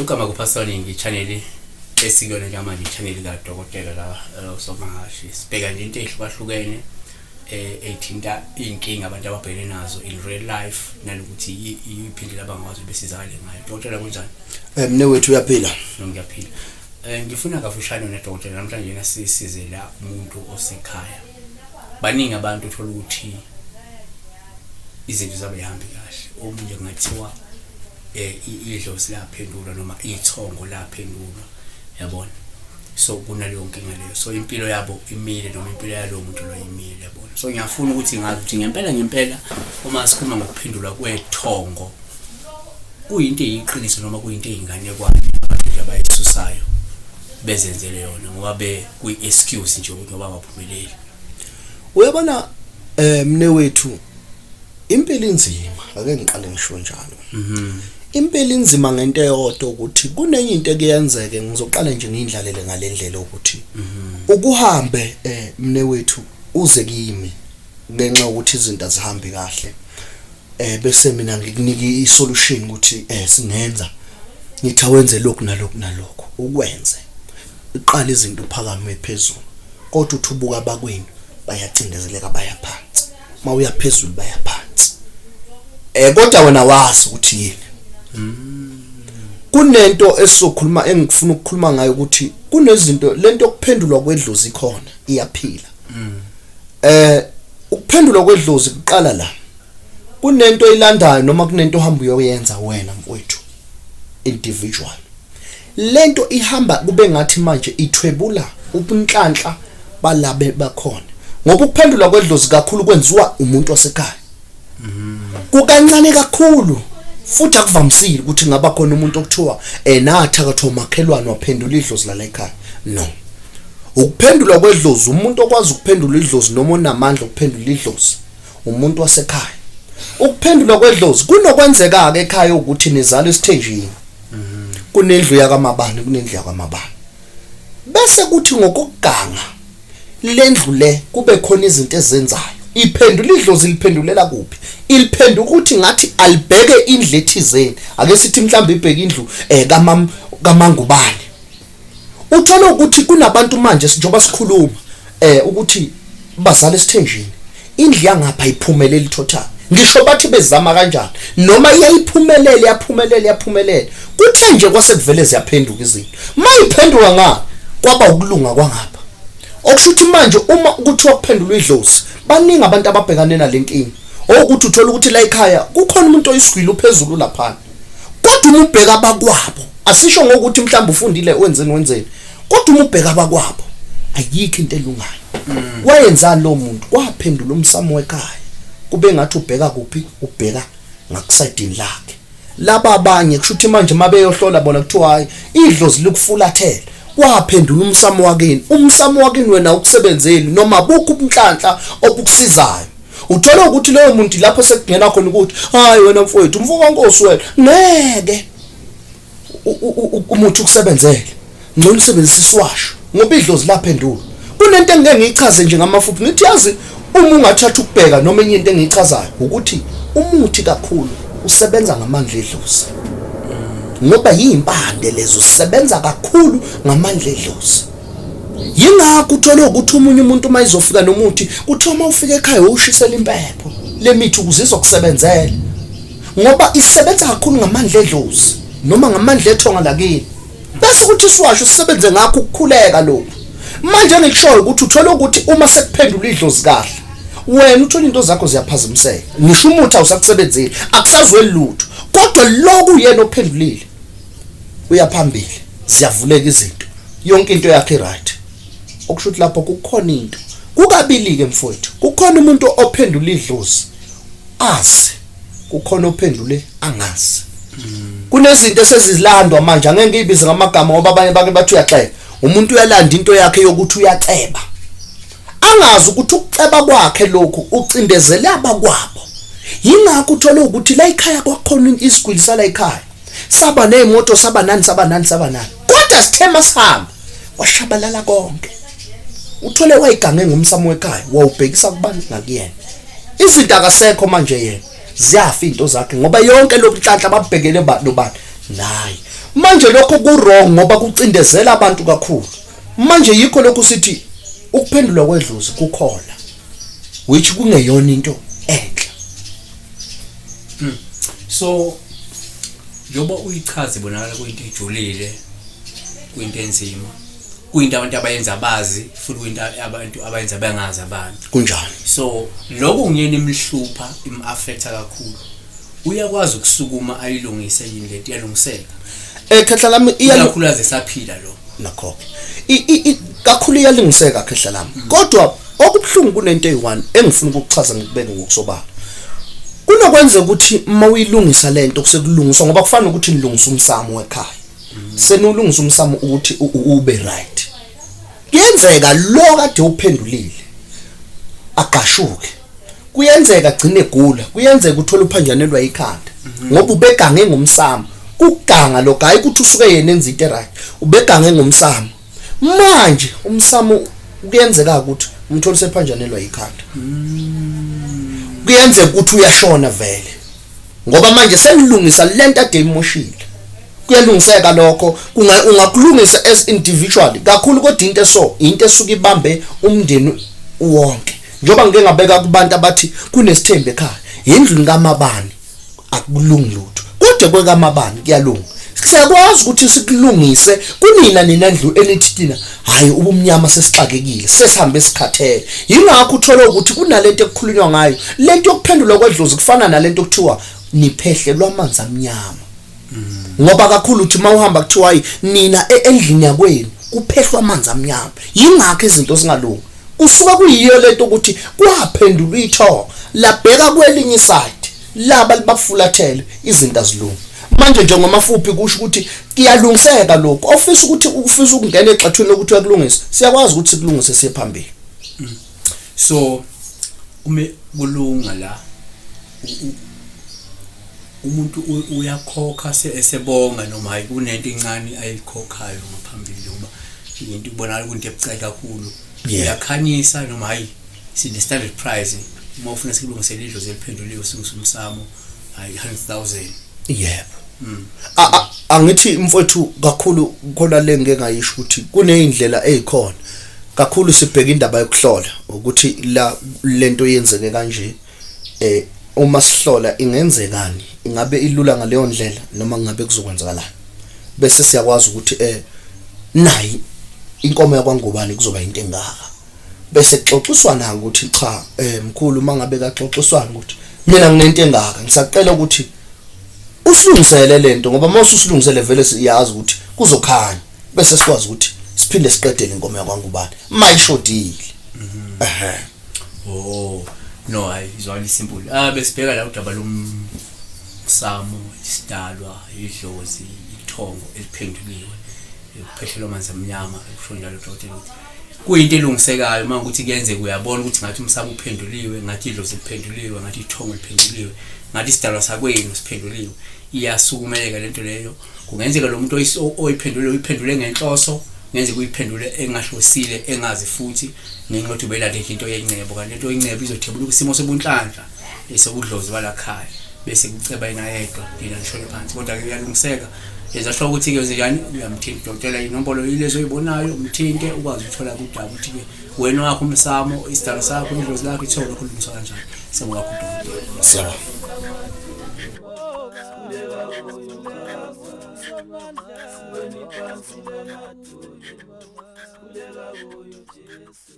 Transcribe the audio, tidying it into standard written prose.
Ugama kupasoni ngichannel esikona nje manje ichannel kaDokotela la somaHhashi sibheka nje into ehlukahlukene ethinta inkinga abantu ababhekene nazo in real life nalokuthi iphindile abangwazi besizakale ngayo. Dokotela kunjani? Mne wethu uyaphila? Ngiyaphila. Ngifuna kafushane neDokotela namhlanje nasisize la umuntu osekhaya. Baningi abantu uthola ukuthi izinto zabo zihambe kahle. Omunye kungathiwa idlozi laphendula noma ithongo laphendula, yabona. So kunaleyo nkinga leyo. So impilo yabo imile noma impilo yalo muntu lo imile, yabona. So ngiyafuna ukuthi ngazi ukuthi ngempela uma sikhuluma ngokuphendula kwethongo kuyinto eyiqiniso noma kuyinto eyinganekwane abantu nje abayisusayo bezenzele yona ngoba kuyi excuse nje ukuthi ngoba baphumeleli. Uyabona mne wethu impilo inzima, ake ngiqale ngisho njalo. Impilo inzima ngento eyodwa ukuthi kunenye into ekuyenzeke, ngizoqala nje ngindlalele ngalendlela ukuthi ukuhambe mne wethu uze kimi ngenxa ukuthi izinto azihambi kahle, bese mina ngikunika isolution ukuthi singenza ngithi awenze lokhu nalokhu ukwenze iqala izinto uphakame phezulu, kodwa uthubuka abakwini bayacindezeleka baya phansi, mawuya phezulu baya phansi. Kodwa wena wazi ukuthi yini kunento esizokhuluma engifuna ukukhuluma ngayo ukuthi kunezinto lento yokuphendulwa kwedlozi ikhona iyaphila. Ukuphendulwa kwedlozi kuqala la, kunento eyilandayo noma kunento ohamba uyoyenza wena mfowethu individual. Lento ihamba kube ngathi manje ithwebula ubunhlanhla balabe bakhona, ngoba ukuphendulwa kwedlozi kakhulu kwenziwa umuntu wasekhaya. Kukancane kakhulu futhi akuvamisile ukuthi ngaba khona umuntu okuthiwa nathi akathiwa makhelwane waphendula idlozi la ekhaya. No, ukuphendulwa kwedlozi, umuntu okwazi ukuphendula idlozi noma onamandla okuphendula idlozi umuntu wasekhaya. Ukuphendulwa kwedlozi kunokwenzeka ke ekhaya ukuthi nizala isithenjini, kunendlu yakamabani, kunendlu yakamabani, bese kuthi ngokuganga lendlu le kube khona izinto ezenzayo. Iphendula idlozi liphendulela kuphi? Iliphendula ukuthi ngathi alibheke indlu ethizeni, ake sithi mhlawumbe ibheke indlu kamangubani. Uthola ukuthi kunabantu manje njengoba sikhuluma ukuthi bazala esithenjini, indlu yangapha iphumelele total. Ngisho bathi bezama kanjani noma yaphumelela kuthe nje kwase kuvele ziyaphenduka izinto. Mayiphenduka nga kwaba ukulunga kwangapha, okushuthi manje uma kuthiwa kuphendulwa idlozi baningi abantu ababhekane nalenkingi. Ukuthi uthola ukuthi la ekhaya kukhona umuntu oyisigwili phezulu lapha, kodwa uma ubheka abakwabo, asisho ngokuthi mhlawumbe ufundile wenzeni, kodwa uma ubheka abakwabo ayikho into elungayo. Wayenzani lo muntu? Kwaphendula umsamo wekhaya, kube ngathi ubheka kuphi? Ubheka ngakusayidini lakhe. Laba abanye kushuthi manje mabeyohlola bona kuthiwa hayi idlozi likufulathela, kwaphendula umsamo wakini wena ukusebenzeli noma bukho ubunhlanhla obukusizayo. Uthola ukuthi lowo muntu lapho sekungena khona ukuthi hayi wena mfowethu umfo kaNkosi wena ngeke umuntu ukusebenzele, ngcono usebenzise iswasho ngoba idlozi laphendula. Kunento engeke ngiyichaze nje ngamafuphi ngithi yazi uma ungathatha ukubheka noma enye into engiyichazayo ukuthi umuthi kakhulu usebenza ngamandla edlozi, ngoba yimpande lezo sisebenza kakhulu ngamandla edlozi. Yingakho uthola ukuthi umunye umuntu mayizofika nomuthi kuthiwa mawufika ekhaya ushisela impepho lemithi ukuze izokusebenzela, ngoba isebenza kakhulu ngamandla edlozi noma ngamandla ethonga lakini. Bese kuthi iswasho sisebenze ngakho ukukhuleka lokho. Manje ngikushoyo ukuthi uthola ukuthi uma sekuphendula idlozi kahle wena uthola into zakho ziyaphazamiseka, ngisho umuthi awusakusebenzeli, akusazweli lutho, kodwa lokhu yena ophendulile uyaphambili, ziyavuleka izinto, yonke into yakhe right. Okushuthi lapho kukhona into kukabili ke mfowethu, kukhona umuntu ophendula idlozi azi, kukhona ophendule angazi. Kunezinto esezilandwa manje, angeke ngiyibize ngamagama ngoba abanye bake bathi uyaxeba. Umuntu uyalanda into yakhe yokuthi uyaceba, angazi ukuthi ukuceba kwakhe lokhu ucindezele abakwabo. Yingakho uthola ukuthi la ekhaya kwakhona isigwili sala ekhaya, saba nezimoto saba nani, kodwa sithema sihamba washabalala konke. Uthole wayigange ngomsamo wekhaya wawubhekisa kubani ngakuyena. Izinto akasekho manje yena, ziyafa into zakhe ngoba yonke lokunhlanhla babhekele nobani naye. manje lokho ku-wrong ngoba kucindezela abantu kakhulu. Manje yikho lokhu sithi ukuphendulwa kwedlozi kukhona, which kungeyona into enhle. So njoba uyichaze ibonakala kuyinto ejulile, kuyinto enzima, kuyinto abantu abayenza abazi futhi kuyinto abantu abayenza bangazi abantu kunjani. So lokho kungena imhlupha im-affecta kakhulu. Uyakwazi ukusukuma ayilungise yini lento iyalungiseka. Khehla lami iyakhulaze saphila lo nakho kakhulu iyalungiseka khehla lami. Kodwa okubhlungu kunento eyi1 engifuna ukukuchaza ngikubeke ngokusobala. Kunokwenzeka ukuthi mawuyilungisa lento kusekulungiswa ngoba kufana ukuthi nilungisa umsamo wekhaya. Senulungisa umsamo ukuthi ube right. Kuyenzeka lo kade uphendulile aqashuke. Kuyenzeka agcine egula, kuyenzeka uthola uphanjanelwa ikhanda ngoba ubegange ngomsamo. Kuganga lo hayi ukuthi usuke yena enza into right, ubegange ngomsamo. Manje umsamo kuyenzeka ukuthi umtholi sephanjanelwa ikhanda. Kuyenzeka ukuthi uyashona vele ngoba manje selilungisa lento ade imoshile. Kuyalungiseka lokho, ungakulungisa as individual kakhulu kodwa into esuka ibambe umndeni wonke. Njoba ngeke ngabeka kubantu abathi kunesithembe ekhaya, indlu kaMabani akulungi lutho, kodwa kwekaMabani kuyalunga. Siyakwazi ukuthi sikulungise kunina ninandlu enithi thina hayi ubumnyama sesixakekile sesihambe esikhathele. Yingakho uthola ukuthi kunalento ekukhulunywa ngayo, lento yokuphendula kwedlozi kufana nalento okuthiwa niphehlelwa amanzi amnyama. Ngoba kakhulu uthi mawuhamba kuthiwa hayi nina endlini yakwenu kuphehlwa amanzi amnyama. Yingakho izinto zingalungi. Kusuka kuyiyo lento ukuthi kwaphendulwa itho labheka kwelinye side laba libafulathele izinto azilungi. Manje nje ngomafuphi kusho ukuthi kuyalungiseka lokho. Ofisa ukuthi ufisa ukungena exathweni lokuthi uyakulungisa, siyakwazi ukuthi sikulungise siye phambili. So ume kulunga la umuntu uyakhokha esebonga noma hayi kunento encane ayikhokhayo ngaphambili ngoba into ibonakala ukuthi ebucayi kakhulu. Uyakhanyisa noma hayi sine standard price uma ufuna sikulungisele idlozi eliphenduliwe singusumsamo hayi 100,000. Yebo. Angithi mfowethu kakhulu khona le ngeke ngayisho ukuthi kunezindlela ezikhona. Kakhulu sibheka indaba yokuhlola ukuthi la lento yenzeke kanje. Uma sihlola ingenzekani, ingabe ilula ngaleyo ndlela noma ngabe kuzokwenzakalani. Bese siyakwazi ukuthi nayi inkomo yakwangubani kuzoba into engaka. Bese kuxoxiswana ukuthi cha Mkhulu mangabe kaxoxiswana ukuthi mina nginento engaka ngisacela ukuthi usilungisele lento ngoba mase usilungisele vele siyazi ukuthi kuzokhanya. Bese sikwazi ukuthi siphinde siqedele inkomo yakwangubani mayishodile. Oh no hayi izwali simple. Besibheka la udaba lomsamo, isidalwa, idlozi, ithongo eliphenduliwe, ukuphehlelwa amanzi amnyama kusho njalo dokotela. Kuyinto elungisekayo manje ukuthi kuyenzeka uyabona ukuthi ngathi umsamo uphenduliwe, ngathi idlozi liphenduliwe, ngathi ithongo liphenduliwe, ngathi isidalwa sakwenu siphenduliwe. Iyasukumeleka lento leyo. Kungenzeka lo muntu uyiphendule ngenhloso, ngenzeka uyiphendule engahlosile engazi futhi ngenqothi ubelade into yencebo kanti into yencebo izothebula isimo sobunhlanhla esobudlozi balakhaya bese kuceba yena yedwa yena nishone phansi kodwa ke uyalungiseka. Ezasho ukuthi ke njani uyamthinta dokotela inombolo yilezo oyibonayo umthinte ukwazi ukuthola udaba ukuthi ke wena wakho umsamo isidalo sakho idlozi lakho ithole kulungiswa kanjani. Siyabonga dokotela. Siyabonga. Kuleka kuyo Jesu.